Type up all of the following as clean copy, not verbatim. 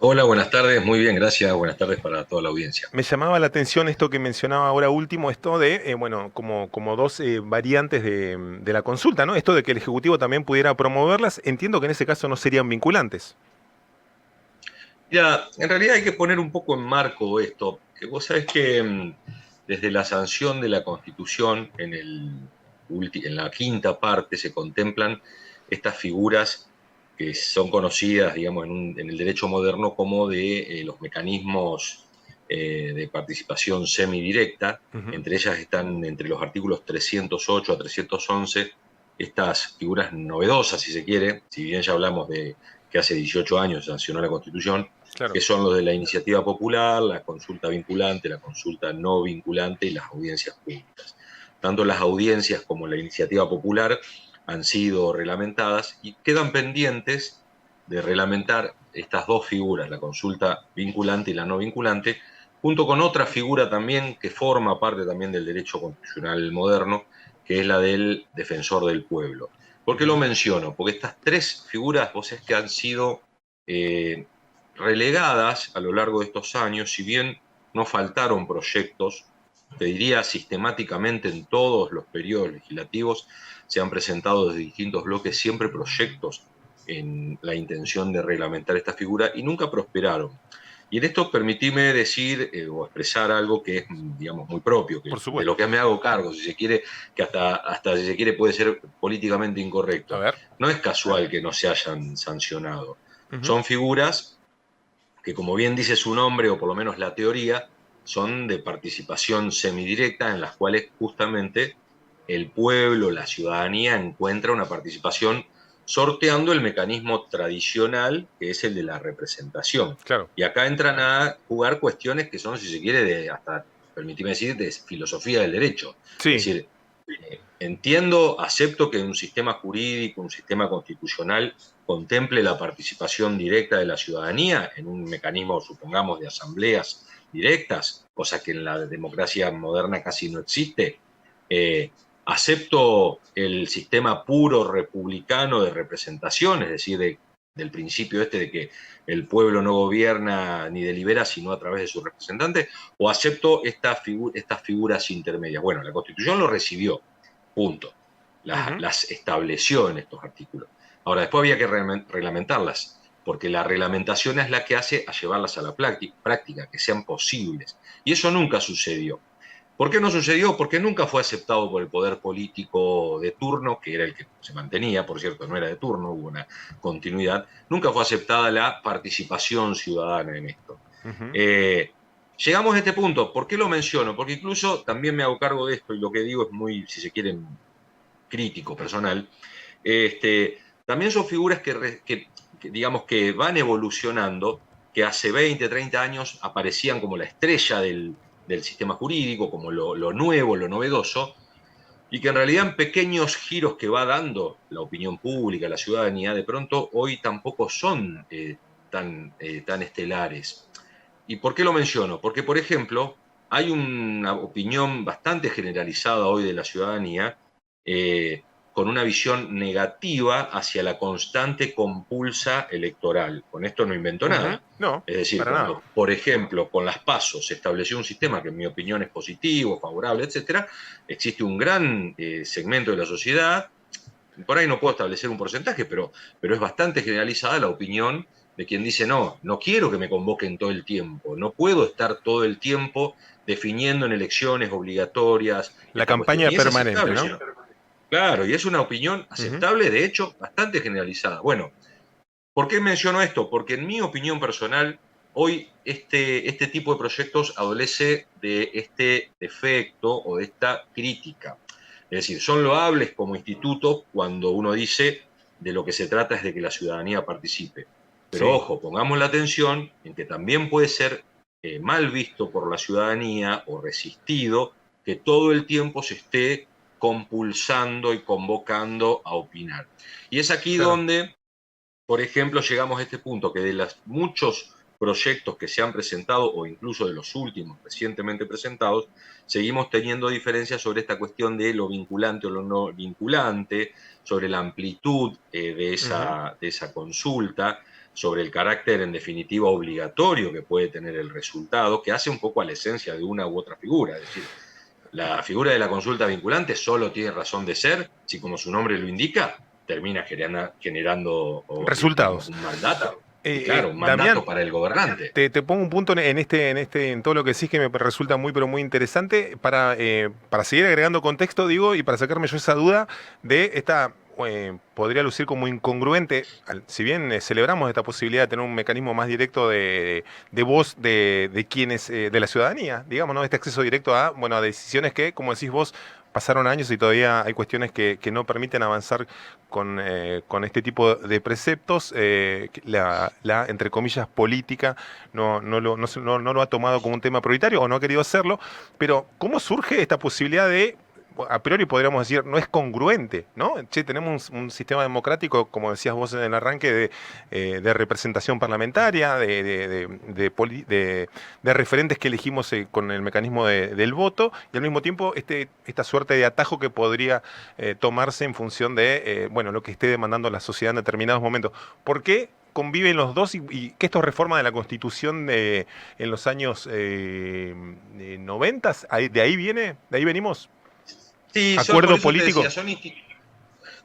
Hola, buenas tardes, muy bien, gracias, buenas tardes para toda la audiencia. Me llamaba la atención esto que mencionaba ahora último, esto de, bueno, como dos variantes de la consulta, ¿no? Esto de que el Ejecutivo también pudiera promoverlas. Entiendo que en ese caso no serían vinculantes. Mira, en realidad hay que poner un poco en marco esto, que vos sabés que desde la sanción de la Constitución, en la quinta parte se contemplan estas figuras que son conocidas, digamos, en el derecho moderno como de los mecanismos de participación semidirecta. Ujú. Entre ellas están, entre los artículos 308 a 311, estas figuras novedosas, si se quiere, si bien ya hablamos de que hace 18 años sancionó la Constitución, Claro. que son los de la iniciativa popular, la consulta vinculante, la consulta no vinculante y las audiencias públicas. Tanto las audiencias como la iniciativa popular han sido reglamentadas y quedan pendientes de reglamentar estas dos figuras, la consulta vinculante y la no vinculante, junto con otra figura también que forma parte también del derecho constitucional moderno, que es la del defensor del pueblo. ¿Por qué lo Ujú. menciono? Porque estas tres figuras, vos es que han sido eh, relegadas a lo largo de estos años, si bien no faltaron proyectos, te diría sistemáticamente en todos los periodos legislativos se han presentado desde distintos bloques siempre proyectos en la intención de reglamentar esta figura y nunca prosperaron. Y en esto permitime decir o expresar algo que es, digamos, muy propio, Por de lo supuesto. que me hago cargo, si se quiere, que hasta si se quiere puede ser políticamente A incorrecto. ver. No es casual que no se hayan sancionado. Ujú. Son figuras que, como bien dice su nombre, o por lo menos la teoría, son de participación semidirecta en las cuales justamente el pueblo, la ciudadanía encuentra una participación sorteando el mecanismo tradicional que es el de la representación. Claro. Y acá entran a jugar cuestiones que son, si se quiere, de hasta, permíteme decir, de filosofía del derecho. Es Sí. decir, entiendo, acepto que un sistema jurídico, un sistema constitucional contemple la participación directa de la ciudadanía en un mecanismo, supongamos, de asambleas directas, cosa que en la democracia moderna casi no existe. Eh, Acepto el sistema puro republicano de representación, es decir, del principio este de que el pueblo no gobierna ni delibera sino a través de sus representantes, o acepto estas figuras intermedias. Bueno, la Constitución lo recibió, punto. Ujú. Las estableció en estos artículos. Ahora, después había que reglamentarlas, porque la reglamentación es la que hace a llevarlas a la práctica, que sean posibles. Y eso nunca sucedió. ¿Por qué no sucedió? Porque nunca fue aceptado por el poder político de turno, que era el que se mantenía, por cierto, no era de turno, hubo una continuidad, nunca fue aceptada la participación ciudadana en esto. Ujú. Eh, Llegamos a este punto, ¿por qué lo menciono? Porque incluso también me hago cargo de esto y lo que digo es muy, si se quiere, crítico, personal. También son figuras que, digamos, que van evolucionando, que hace 20, 30 años aparecían como la estrella del sistema jurídico, como lo nuevo, lo novedoso, y que en realidad en pequeños giros que va dando la opinión pública, la ciudadanía, de pronto hoy tampoco son tan estelares. ¿Y por qué lo menciono? Porque, por ejemplo, hay una opinión bastante generalizada hoy de la ciudadanía con una visión negativa hacia la constante compulsa electoral. Con esto no invento Ujú. nada. No, Es decir, para nada. cuando, por ejemplo, con las PASO se estableció un sistema que en mi opinión es positivo, favorable, etcétera, existe un gran segmento de la sociedad, por ahí no puedo establecer un porcentaje, pero es bastante generalizada la opinión de quien dice, no, no quiero que me convoquen todo el tiempo, no puedo estar todo el tiempo definiendo en elecciones obligatorias La esta cuestión. campaña Y es permanente, aceptable, ¿no? claro, y es una opinión Ujú. aceptable, de hecho, bastante generalizada. Bueno, ¿por qué menciono esto? Porque en mi opinión personal, hoy este tipo de proyectos adolece de este defecto o de esta crítica. Es decir, son loables como institutos cuando uno dice de lo que se trata es de que la ciudadanía participe. Pero Sí. ojo, pongamos la atención en que también puede ser mal visto por la ciudadanía o resistido que todo el tiempo se esté compulsando y convocando a opinar. Y es aquí Claro. donde por ejemplo, llegamos a este punto que de los muchos proyectos que se han presentado o incluso de los últimos recientemente presentados, seguimos teniendo diferencias sobre esta cuestión de lo vinculante o lo no vinculante, sobre la amplitud Ujú. de esa consulta. sobre el carácter en definitiva obligatorio que puede tener el resultado, que hace un poco a la esencia de una u otra figura. Es decir, la figura de la consulta vinculante solo tiene razón de ser si, como su nombre lo indica, termina generando digamos, Resultados. un mandato. Y Eh, claro, un mandato Damián, para el gobernante. te pongo un punto en todo lo que decís que me resulta muy, pero muy interesante para seguir agregando contexto, digo, y para sacarme yo esa duda de esta, podría lucir como incongruente, si bien celebramos esta posibilidad de tener un mecanismo más directo de voz de quienes, de la ciudadanía, digamos, ¿no? Este acceso directo a, bueno, a decisiones que, como decís vos, pasaron años y todavía hay cuestiones que no permiten avanzar con este tipo de preceptos. Entre comillas, política no lo ha tomado como un tema prioritario o no ha querido hacerlo, pero ¿cómo surge esta posibilidad de, a priori podríamos decir, no es congruente, ¿no? Che, tenemos un sistema democrático, como decías vos en el arranque, de representación parlamentaria, de referentes que elegimos con el mecanismo del voto, y al mismo tiempo esta suerte de atajo que podría tomarse en función de, bueno, lo que esté demandando la sociedad en determinados momentos. ¿Por qué conviven los dos y que esto es reforma de la Constitución en los años 90? ¿De ahí viene? ¿De ahí venimos? Sí, por ¿Acuerdo eso te decía, político?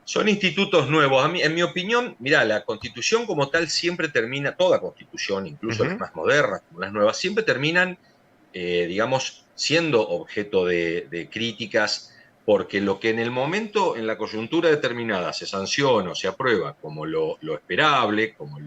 son institutos nuevos. En mi opinión, mirá, la constitución como tal siempre termina, toda constitución, incluso las Ujú. más modernas como las nuevas, siempre terminan, digamos, siendo objeto de críticas, porque lo que en el momento, en la coyuntura determinada, se sanciona o se aprueba como lo esperable, como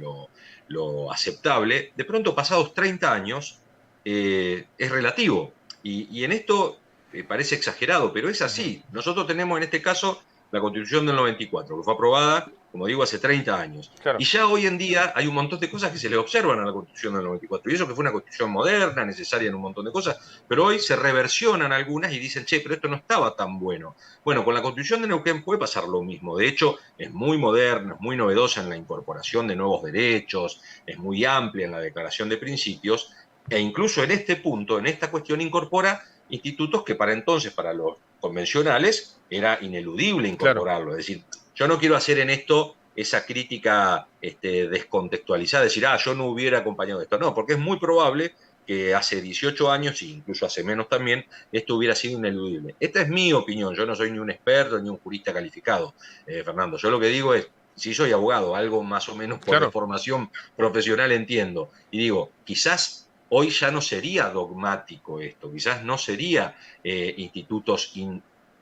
lo aceptable, de pronto pasados 30 años es relativo. Y en esto parece exagerado, pero es Ujú. así. Nosotros tenemos en este caso la Constitución del 94, que fue aprobada, como digo, hace 30 años. Claro. Y ya hoy en día hay un montón de cosas que se le observan a la Constitución del 94. Y eso que fue una Constitución moderna, necesaria en un montón de cosas, pero hoy se reversionan algunas y dicen, che, pero esto no estaba tan bueno. Bueno, con la Constitución de Neuquén puede pasar lo mismo. De hecho, es muy moderna, es muy novedosa en la incorporación de nuevos derechos, es muy amplia en la declaración de principios, e incluso en este punto, en esta cuestión, incorpora institutos que para entonces, para los convencionales, era ineludible Claro. incorporarlo. Es decir, yo no quiero hacer en esto esa crítica descontextualizada, decir, yo no hubiera acompañado esto. No, porque es muy probable que hace 18 años, e incluso hace menos también, esto hubiera sido ineludible. Esta es mi opinión, yo no soy ni un experto ni un jurista calificado, Fernando. Yo lo que digo es, si soy abogado, algo más o menos por Claro. deformación profesional entiendo, y digo, quizás hoy ya no sería dogmático esto, quizás no sería institutos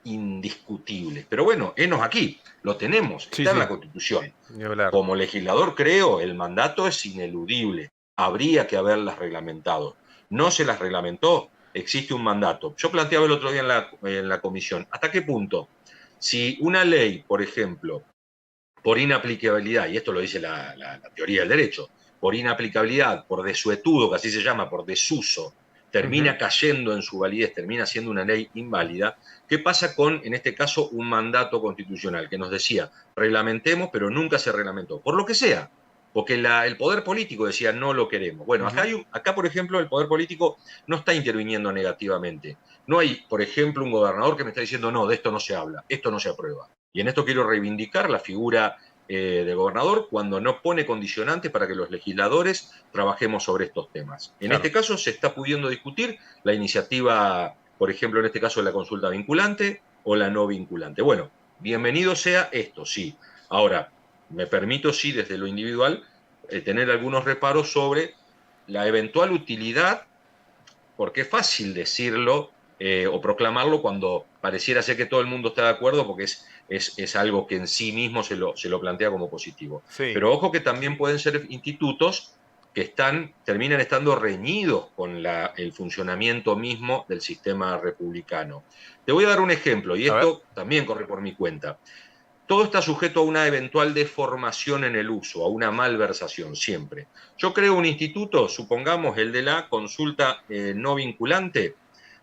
indiscutibles. Pero bueno, enos aquí, lo tenemos, Sí, está en sí. la Constitución. Ni hablar. Como legislador creo, el mandato es ineludible, habría que haberlas reglamentado. No se las reglamentó, existe un mandato. Yo planteaba el otro día en la comisión, ¿hasta qué punto? Si una ley, por ejemplo, por inaplicabilidad, y esto lo dice la teoría del derecho, por inaplicabilidad, por desuetudo, que así se llama, por desuso, Ujú. termina cayendo en su validez, termina siendo una ley inválida. ¿Qué pasa con, en este caso, un mandato constitucional que nos decía, reglamentemos, pero nunca se reglamentó? Por lo que sea, porque el poder político decía, no lo queremos. Bueno, Ujú. acá, por ejemplo, el poder político no está interviniendo negativamente. No hay, por ejemplo, un gobernador que me está diciendo, no, de esto no se habla, esto no se aprueba. Y en esto quiero reivindicar la figura del gobernador cuando no pone condicionantes para que los legisladores trabajemos sobre estos temas. En Claro. este caso se está pudiendo discutir la iniciativa, por ejemplo, en este caso de la consulta vinculante o la no vinculante. Bueno, bienvenido sea esto, sí. Ahora, me permito, sí, desde lo individual, tener algunos reparos sobre la eventual utilidad, porque es fácil decirlo o proclamarlo cuando pareciera ser que todo el mundo está de acuerdo, porque es algo que en sí mismo se lo plantea como positivo. Sí. Pero ojo que también pueden ser institutos que terminan estando reñidos con el funcionamiento mismo del sistema republicano. Te voy a dar un ejemplo, y A ver. esto también corre por mi cuenta. Todo está sujeto a una eventual deformación en el uso, a una malversación, siempre. Yo creo un instituto, supongamos el de la consulta no vinculante,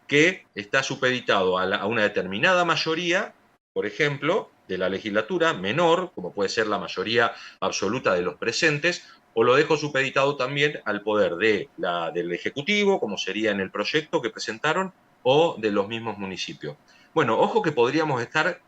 que está supeditado a una determinada mayoría, por ejemplo, de la legislatura, menor, como puede ser la mayoría absoluta de los presentes, o lo dejo supeditado también al poder del Ejecutivo, como sería en el proyecto que presentaron, o de los mismos municipios. Bueno, ojo que podríamos estar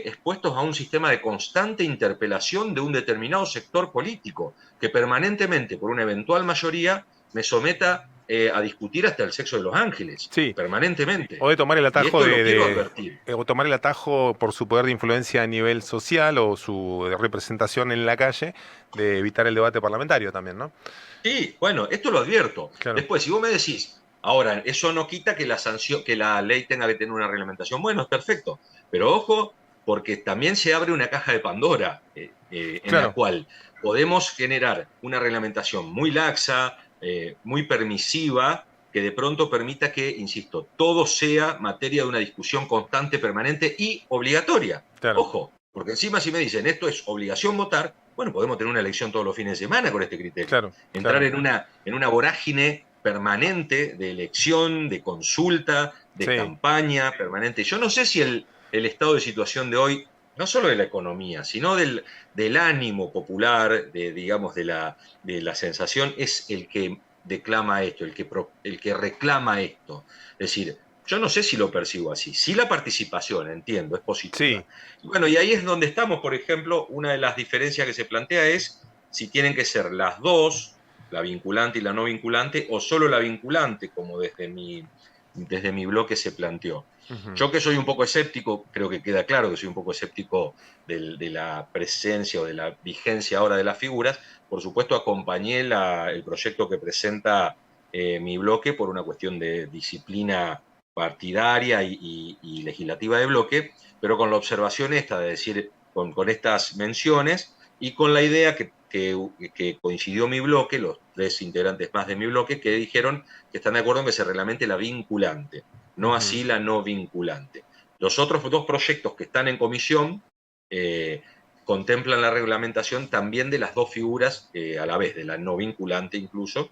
expuestos a un sistema de constante interpelación de un determinado sector político, que permanentemente, por una eventual mayoría, me someta a discutir hasta el sexo de los ángeles, Sí, permanentemente. o de tomar el Y atajo esto lo quiero advertir. o tomar el atajo por su poder de influencia a nivel social o su representación en la calle, de evitar el debate parlamentario también, ¿no? Sí, bueno, esto lo advierto. Claro, Después, si vos me decís, ahora, eso no quita que que la ley tenga que tener una reglamentación. Bueno, es perfecto. Pero ojo, porque también se abre una caja de Pandora, en la claro, cual podemos generar una reglamentación muy laxa, muy permisiva, que de pronto permita que, insisto, todo sea materia de una discusión constante, permanente y obligatoria. claro, Ojo, porque encima si me dicen esto es obligación votar, bueno, podemos tener una elección todos los fines de semana con este criterio. claro, Entrar claro. en una vorágine permanente de elección, de consulta, de Sí, campaña permanente. Yo no sé si el estado de situación de hoy, no solo de la economía, sino del ánimo popular, digamos, de la sensación, es el que declama esto, el que reclama esto. Es decir, yo no sé si lo percibo así. Sí, la participación, entiendo, es sí, positiva. Y bueno, y ahí es donde estamos, por ejemplo, una de las diferencias que se plantea es si tienen que ser las dos, la vinculante y la no vinculante, o solo la vinculante, como desde mi bloque se planteó. ujú, Yo que soy un poco escéptico, creo que queda claro que soy un poco escéptico de la presencia o de la vigencia ahora de las figuras, por supuesto acompañé el proyecto que presenta mi bloque por una cuestión de disciplina partidaria y legislativa de bloque, pero con la observación esta de decir, con estas menciones y con la idea que coincidió mi bloque, los tres integrantes más de mi bloque, que dijeron que están de acuerdo en que se reglamente la vinculante, no ujú. así la no vinculante. Los otros dos proyectos que están en comisión contemplan la reglamentación también de las dos figuras a la vez, de la no vinculante incluso,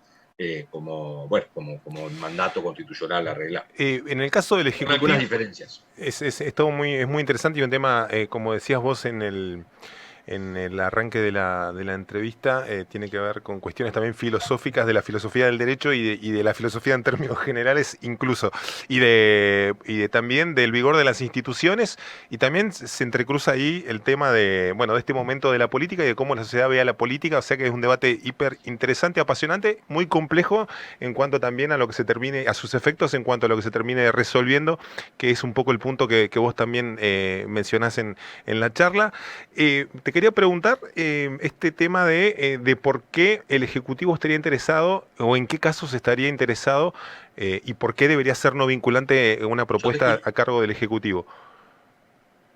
como, bueno, como mandato constitucional arreglado. En el caso del Con algunas Ejecutivo, diferencias. es todo es muy interesante y un tema, como decías vos en el arranque de la entrevista, tiene que ver con cuestiones también filosóficas de la filosofía del derecho y de la filosofía en términos generales incluso, y de también del vigor de las instituciones, y también se entrecruza ahí el tema de, bueno, de este momento de la política y de cómo la sociedad ve a la política, o sea que es un debate hiper interesante, apasionante, muy complejo en cuanto también a lo que se termine, a sus efectos en cuanto a lo que se termine resolviendo, que es un poco el punto que vos también mencionás en la charla. Te quería preguntar este tema de por qué el Ejecutivo estaría interesado o en qué casos estaría interesado y por qué debería ser no vinculante una Yo propuesta a cargo del Ejecutivo.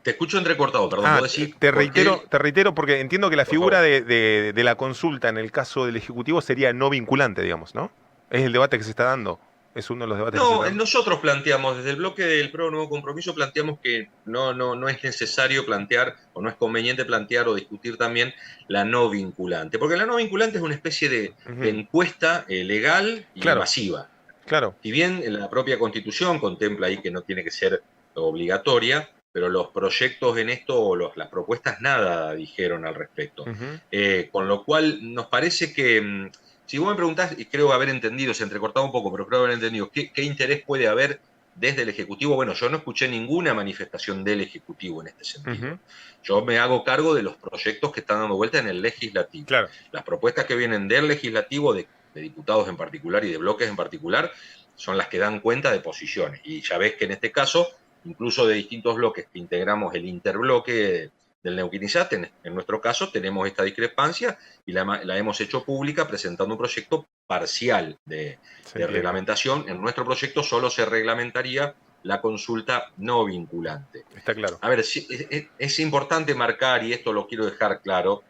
te escucho entrecortado, perdón, Ah, vos decís, ¿por qué? te reitero porque entiendo que la Por figura favor. de la consulta en el caso del Ejecutivo sería no vinculante, digamos, ¿no? Es el debate que se está dando. Es uno de los debates que se está No, dando. nosotros planteamos, desde el bloque del PRO Nuevo Compromiso, planteamos que no es necesario plantear o no es conveniente plantear o discutir también la no vinculante, porque la no vinculante es una especie de Ujú. encuesta legal y Claro, masiva. claro. Si bien la propia Constitución contempla ahí que no tiene que ser obligatoria, pero los proyectos en esto o las propuestas nada dijeron al respecto. Ujú. Con lo cual nos parece que, si vos me preguntás, y creo haber entendido, se entrecortaba un poco, pero creo haber entendido, ¿qué interés puede haber desde el Ejecutivo? Bueno, yo no escuché ninguna manifestación del Ejecutivo en este Ujú. sentido. Yo me hago cargo de los proyectos que están dando vuelta en el legislativo. Claro. Las propuestas que vienen del legislativo, de diputados en particular y de bloques en particular, son las que dan cuenta de posiciones. Y ya ves que en este caso, incluso de distintos bloques que integramos el interbloque del Neuquinizat, en nuestro caso tenemos esta discrepancia y la hemos hecho pública presentando un proyecto parcial Se de entiende. reglamentación. En nuestro proyecto solo se reglamentaría la consulta no vinculante. Está claro. A ver, es importante marcar, y esto lo quiero dejar claro,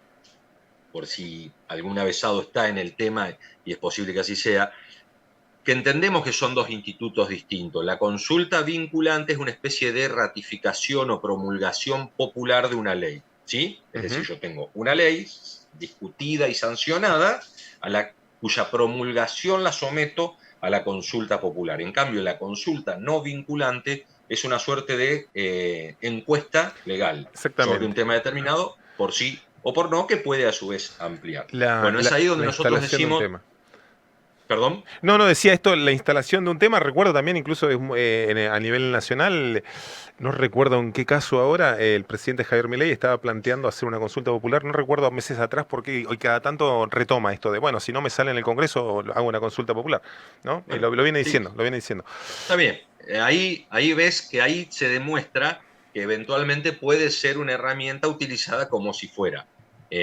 por si algún avesado está en el tema, y es posible que así sea, que entendemos que son dos institutos distintos. La consulta vinculante es una especie de ratificación o promulgación popular de una ley, ¿sí? Es decir, Ujú. yo tengo una ley discutida y sancionada, cuya promulgación la someto a la consulta popular. En cambio, la consulta no vinculante es una suerte de encuesta legal sobre un Exactamente. tema determinado, por sí o por no, que puede a su vez ampliar. Bueno, es ahí donde La nosotros instalación de un decimos, tema. Perdón. No, no, decía esto, la instalación de un tema, recuerdo también incluso a nivel nacional, no recuerdo en qué caso ahora, el presidente Javier Milei estaba planteando hacer una consulta popular, no recuerdo meses atrás porque hoy cada tanto retoma esto de, bueno, si no me sale en el Congreso, hago una consulta popular, ¿no? Bueno, Lo viene sí, diciendo, lo viene diciendo. está bien. Ahí ves que ahí se demuestra que eventualmente puede ser una herramienta utilizada como si fuera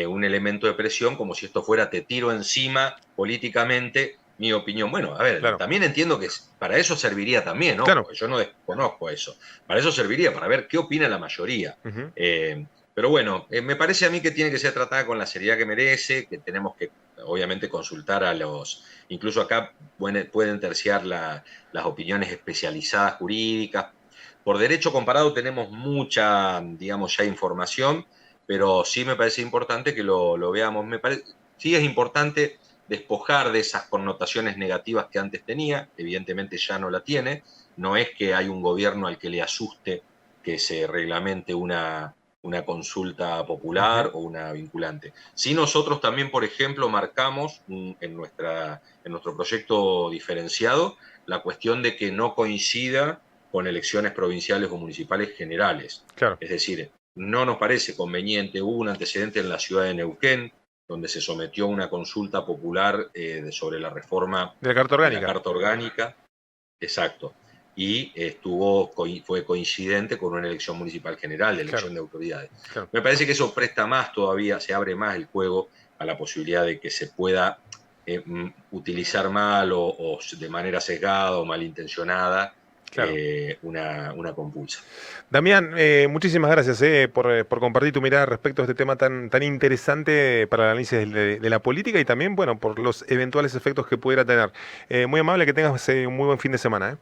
un elemento de presión, como si esto fuera te tiro encima políticamente mi opinión. Bueno, a ver, Claro, también entiendo que para eso serviría también, claro. ojo, yo no desconozco eso. Para eso serviría, para ver qué opina la mayoría. Ujú. Pero bueno, me parece a mí que tiene que ser tratada con la seriedad que merece, que tenemos que obviamente consultar a los, incluso acá pueden terciar las opiniones especializadas jurídicas. Por derecho comparado tenemos mucha, digamos, ya información, pero sí me parece importante que lo veamos. Sí es importante despojar de esas connotaciones negativas que antes tenía, evidentemente ya no la tiene, no es que hay un gobierno al que le asuste que se reglamente una consulta popular Ujú. o una vinculante. Si nosotros también, por ejemplo, marcamos en nuestro proyecto diferenciado la cuestión de que no coincida con elecciones provinciales o municipales generales. Claro. Es decir, no nos parece conveniente, hubo un antecedente en la ciudad de Neuquén, donde se sometió a una consulta popular sobre la reforma De la Carta de la Orgánica. Carta Orgánica. Exacto. Y fue coincidente con una elección municipal general, de Claro, elección de autoridades. claro. Me parece que eso presta más todavía, se abre más el juego a la posibilidad de que se pueda utilizar mal o de manera sesgada o malintencionada Claro. una compulsa. Damián, muchísimas gracias por compartir tu mirada respecto a este tema tan interesante para el análisis de la política y también, bueno, por los eventuales efectos que pudiera tener. Muy amable, que tengas un muy buen fin de semana.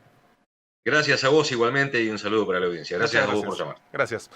Gracias a vos igualmente y un saludo para la audiencia. Muchas Gracias a vos por gracias. llamar. Gracias.